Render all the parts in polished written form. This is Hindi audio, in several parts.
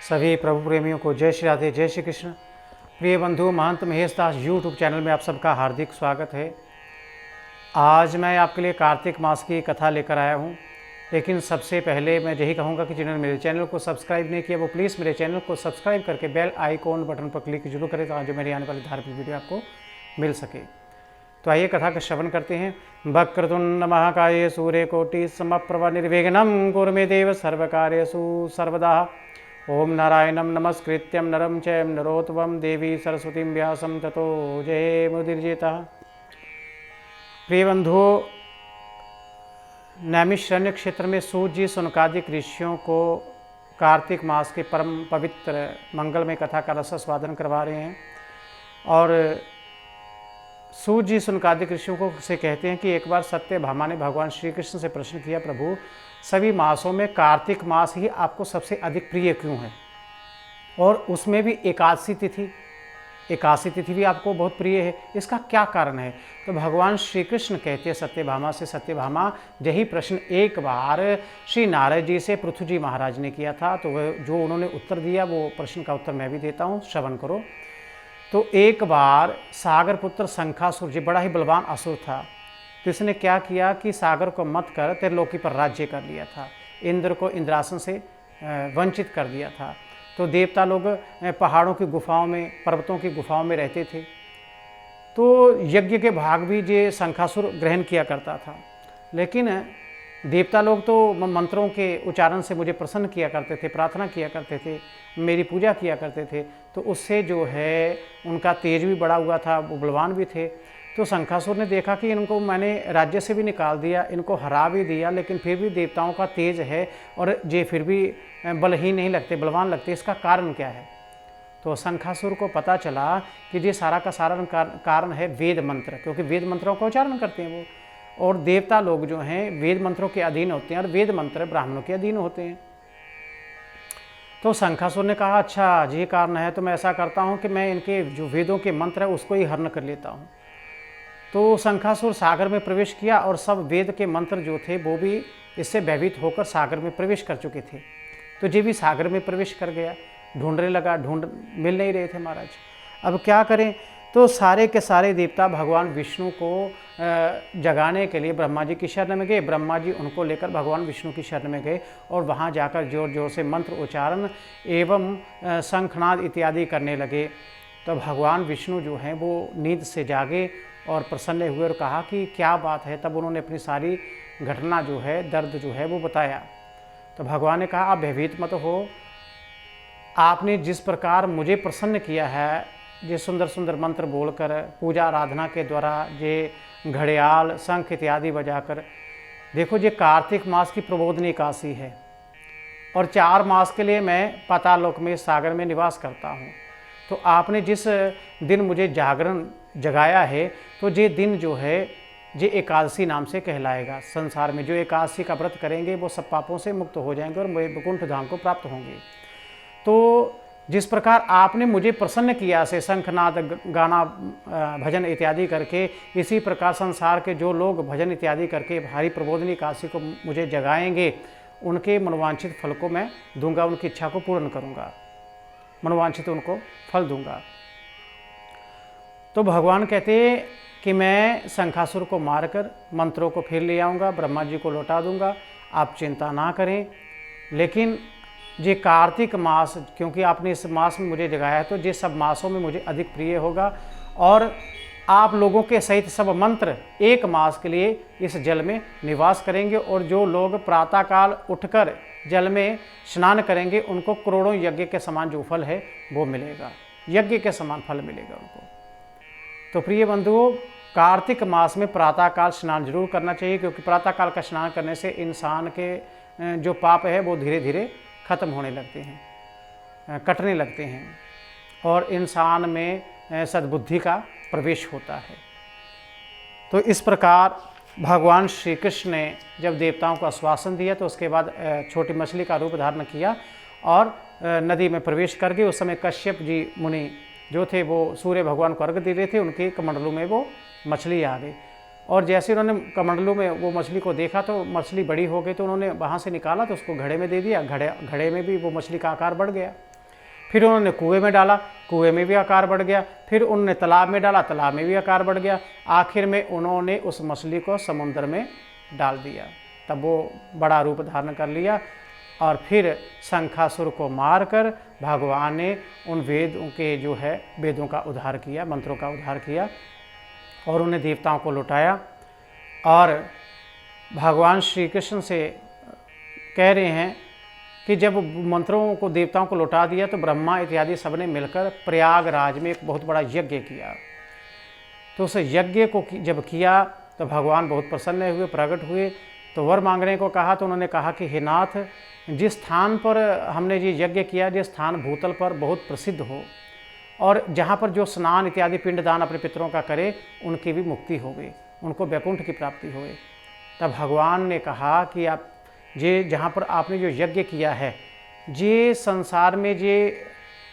सभी प्रभु प्रेमियों को जय श्री राधे, जय श्री कृष्ण। प्रिय बंधु, महंत महेश दास यूट्यूब चैनल में आप सबका हार्दिक स्वागत है। आज मैं आपके लिए कार्तिक मास की कथा लेकर आया हूँ, लेकिन सबसे पहले मैं यही कहूँगा कि जिन्होंने मेरे चैनल को सब्सक्राइब नहीं किया वो प्लीज़ मेरे चैनल को सब्सक्राइब करके बेल आइकॉन बटन पर क्लिक जरूर करें ताकि जो मेरी आने वाली धार्मिक वीडियो आपको मिल सके। तो आइए कथा का श्रवण करते हैं। वक्रतुंड महाकाय सूर्यकोटि समप्रभ निर्विघ्नं कुरु मे देव सर्वकार्येषु सर्वदा। ओम नारायणं नमस्कृत्यं नरं चैव नरोत्तमं देवी सरस्वतीं व्यासं ततो जयमुदीरयेतः। प्रिय बंधुओं, नैमिषारण्य क्षेत्र में सूत जी सुनकादिक ऋषियों को कार्तिक मास के परम पवित्र मंगलमय कथा का रसास्वादन करवा रहे हैं। और सूत जी सुनकादिक ऋषियों को से कहते हैं कि एक बार सत्यभामा ने भगवान श्री कृष्ण से प्रश्न किया, प्रभु सभी मासों में कार्तिक मास ही आपको सबसे अधिक प्रिय क्यों है, और उसमें भी एकादशी तिथि भी आपको बहुत प्रिय है, इसका क्या कारण है। तो भगवान श्री कृष्ण कहते हैं सत्यभामा से, सत्यभामा यही प्रश्न एक बार श्री नारद जी से पृथु जी महाराज ने किया था। तो वह जो उन्होंने उत्तर दिया वो प्रश्न का उत्तर मैं भी देता हूँ, श्रवण करो। तो एक बार सागर पुत्र शंखासुर जी बड़ा ही बलवान असुर था, तो इसने क्या किया कि सागर को मत कर त्रिलोकी पर राज्य कर लिया था, इंद्र को इंद्रासन से वंचित कर दिया था। तो देवता लोग पहाड़ों की गुफाओं में, पर्वतों की गुफाओं में रहते थे। तो यज्ञ के भाग भी ये शंखासुर ग्रहण किया करता था, लेकिन देवता लोग तो मंत्रों के उच्चारण से मुझे प्रसन्न किया करते थे, प्रार्थना किया करते थे, मेरी पूजा किया करते थे। तो उससे जो है उनका तेज भी बढ़ा हुआ था, वो बलवान भी थे। तो शंखासुर ने देखा कि इनको मैंने राज्य से भी निकाल दिया, इनको हरा भी दिया, लेकिन फिर भी देवताओं का तेज है और ये फिर भी बलहीन नहीं लगते, बलवान लगते, इसका कारण क्या है। तो शंखासुर को पता चला कि ये सारा का सारा कारण है वेद मंत्र, क्योंकि वेद मंत्रों का उच्चारण करते हैं वो, और देवता लोग जो हैं वेद मंत्रों के अधीन होते हैं और वेद मंत्र ब्राह्मणों के अधीन होते हैं। तो शंखासुर ने कहा, अच्छा ये कारण है, तो मैं ऐसा करता हूँ कि मैं इनके जो वेदों के मंत्र है उसको ही हरण कर लेता हूँ। तो शंखासुर सागर में प्रवेश किया और सब वेद के मंत्र जो थे वो भी इससे भयभीत होकर सागर में प्रवेश कर चुके थे। तो ये भी सागर में प्रवेश कर गया, ढूंढने लगा, मिल नहीं रहे थे महाराज। अब क्या करें। तो सारे के सारे देवता भगवान विष्णु को जगाने के लिए ब्रह्मा जी की शरण में गए। ब्रह्मा जी उनको लेकर भगवान विष्णु की शरण में गए और वहाँ जाकर जोर जोर से मंत्र उच्चारण एवं शंखनाद इत्यादि करने लगे। तो भगवान विष्णु जो हैं वो नींद से जागे और प्रसन्न हुए और कहा कि क्या बात है। तब उन्होंने अपनी सारी घटना जो है, दर्द जो है वो बताया। तो भगवान ने कहा, आप भयभीत मत हो, आपने जिस प्रकार मुझे प्रसन्न किया है, ये सुंदर सुंदर मंत्र बोलकर, पूजा आराधना के द्वारा, ये घड़ियाल शंख इत्यादि बजाकर, देखो ये कार्तिक मास की प्रबोधनी एकादशी है और 4 मास के लिए मैं पातालोक में सागर में निवास करता हूँ। तो आपने जिस दिन मुझे जगाया है, तो ये दिन जो है ये एकादशी नाम से कहलाएगा। संसार में जो एकादशी का व्रत करेंगे वो सब पापों से मुक्त हो जाएंगे और वैकुंठ धाम को प्राप्त होंगे। तो जिस प्रकार आपने मुझे प्रसन्न किया से शंखनाद गाना भजन इत्यादि करके, इसी प्रकार संसार के जो लोग भजन इत्यादि करके भारी प्रबोधनी एकादशी को मुझे जगाएंगे, उनके मनोवांछित फल को मैं दूंगा, उनकी इच्छा को पूर्ण करूंगा, मनोवांछित उनको फल दूंगा। तो भगवान कहते कि मैं शंखासुर को मारकर मंत्रों को फिर ले आऊँगा, ब्रह्मा जी को लौटा दूंगा, आप चिंता ना करें। लेकिन ये कार्तिक मास, क्योंकि आपने इस मास में मुझे जगाया है, तो ये सब मासों में मुझे अधिक प्रिय होगा और आप लोगों के सहित सब मंत्र 1 मास के लिए इस जल में निवास करेंगे। और जो लोग प्रातःकाल उठकर जल में स्नान करेंगे उनको करोड़ों यज्ञ के समान जो फल है वो मिलेगा, यज्ञ के समान फल मिलेगा उनको। तो प्रिय बंधुओं, कार्तिक मास में प्रातःकाल स्नान जरूर करना चाहिए, क्योंकि प्रातःकाल का स्नान करने से इंसान के जो पाप है वो धीरे धीरे खत्म होने लगते हैं, कटने लगते हैं और इंसान में सद्बुद्धि का प्रवेश होता है। तो इस प्रकार भगवान श्री कृष्ण ने जब देवताओं को आश्वासन दिया, तो उसके बाद छोटी मछली का रूप धारण किया और नदी में प्रवेश कर गए। उस समय कश्यप जी मुनि जो थे वो सूर्य भगवान को अर्घ दे रहे थे, उनके कमंडलों में वो मछली आ गई। और जैसे उन्होंने कमंडलों में वो मछली को देखा तो मछली बड़ी हो गई, तो उन्होंने वहाँ से निकाला तो उसको घड़े में दे दिया। घड़े में भी वो मछली का आकार बढ़ गया। फिर उन्होंने कुएं में डाला, कुएं में भी आकार बढ़ गया, फिर उन्होंने तालाब में डाला, तालाब में भी आकार बढ़ गया, आखिर में उन्होंने उस मछली को समुद्र में डाल दिया। तब वो बड़ा रूप धारण कर लिया और फिर शंखासुर को मारकर भगवान ने उन वेदों के जो है वेदों का उद्धार किया, मंत्रों का उद्धार किया और उन्हें देवताओं को लौटाया। और भगवान श्री कृष्ण से कह रहे हैं कि जब मंत्रों को देवताओं को लौटा दिया तो ब्रह्मा इत्यादि सबने मिलकर प्रयागराज में एक बहुत बड़ा यज्ञ किया। तो उस यज्ञ को जब किया तो भगवान बहुत प्रसन्न हुए, प्रकट हुए, तो वर मांगने को कहा। तो उन्होंने कहा कि हे नाथ, जिस स्थान पर हमने ये यज्ञ किया, जिस स्थान भूतल पर बहुत प्रसिद्ध हो और जहाँ पर जो स्नान इत्यादि पिंडदान अपने पितरों का करे, उनकी भी मुक्ति होगी, उनको वैकुंठ की प्राप्ति होगी। तब भगवान ने कहा कि आप ये जहाँ पर आपने जो यज्ञ किया है, ये संसार में ये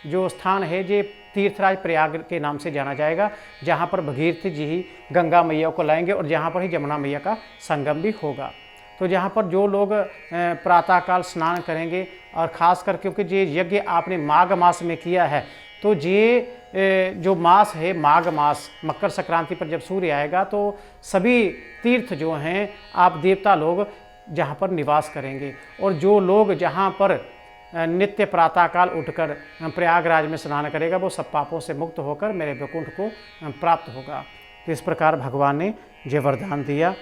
जो स्थान है, ये तीर्थराज प्रयाग के नाम से जाना जाएगा, जहाँ पर भगीरथ जी ही गंगा मैया को लाएंगे और जहाँ पर ही जमुना मैया का संगम भी होगा। तो जहाँ पर जो लोग प्रातःकाल स्नान करेंगे और ख़ासकर क्योंकि ये यज्ञ आपने माघ मास में किया है, तो ये जो मास है माघ मास, मकर संक्रांति पर जब सूर्य आएगा तो सभी तीर्थ जो हैं आप देवता लोग जहाँ पर निवास करेंगे। और जो लोग जहाँ पर नित्य प्रातःकाल उठकर प्रयागराज में स्नान करेगा, वो सब पापों से मुक्त होकर मेरे वैकुंठ को प्राप्त होगा। तो इस प्रकार भगवान ने ये वरदान दिया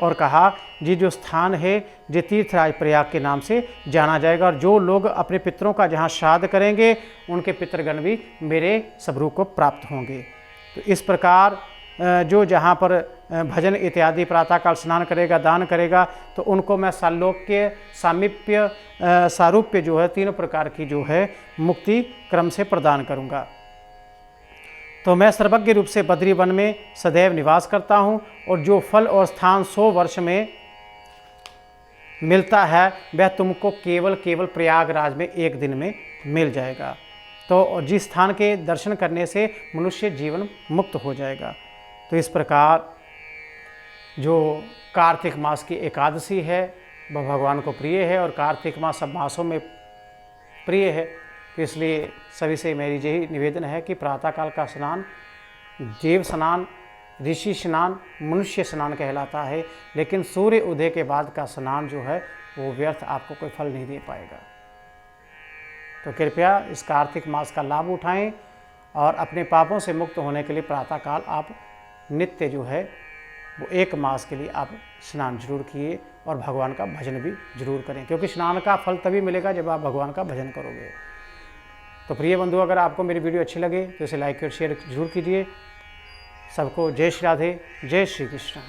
और कहा ये जो स्थान है ये तीर्थराज प्रयाग के नाम से जाना जाएगा और जो लोग अपने पितरों का जहाँ श्राद्ध करेंगे उनके पितृगण भी मेरे स्वरूप को प्राप्त होंगे। तो इस प्रकार जो जहाँ पर भजन इत्यादि प्रातःकाल स्नान करेगा, दान करेगा, तो उनको मैं सालोक्य, सामीप्य, सारूप्य जो है तीनों प्रकार की जो है मुक्ति क्रम से प्रदान करूँगा। तो मैं सर्वज्ञ रूप से बद्री वन में सदैव निवास करता हूँ और जो फल और स्थान 100 वर्ष में मिलता है वह तुमको केवल प्रयागराज में एक दिन में मिल जाएगा। तो जिस स्थान के दर्शन करने से मनुष्य जीवन मुक्त हो जाएगा। तो इस प्रकार जो कार्तिक मास की एकादशी है वह भगवान को प्रिय है और कार्तिक मास सब मासों में प्रिय है। तो इसलिए सभी से मेरी यही निवेदन है कि प्रातःकाल का स्नान देव स्नान, ऋषि स्नान, मनुष्य स्नान कहलाता है, लेकिन सूर्य उदय के बाद का स्नान जो है वो व्यर्थ, आपको कोई फल नहीं दे पाएगा। तो कृपया इस कार्तिक मास का लाभ उठाएं और अपने पापों से मुक्त होने के लिए प्रातःकाल आप नित्य जो है वो 1 मास के लिए आप स्नान जरूर किए और भगवान का भजन भी जरूर करें, क्योंकि स्नान का फल तभी मिलेगा जब आप भगवान का भजन करोगे। तो प्रिय बंधु, अगर आपको मेरी वीडियो अच्छी लगे तो इसे लाइक और शेयर जरूर कीजिए। सबको जय श्री राधे, जय श्री कृष्ण।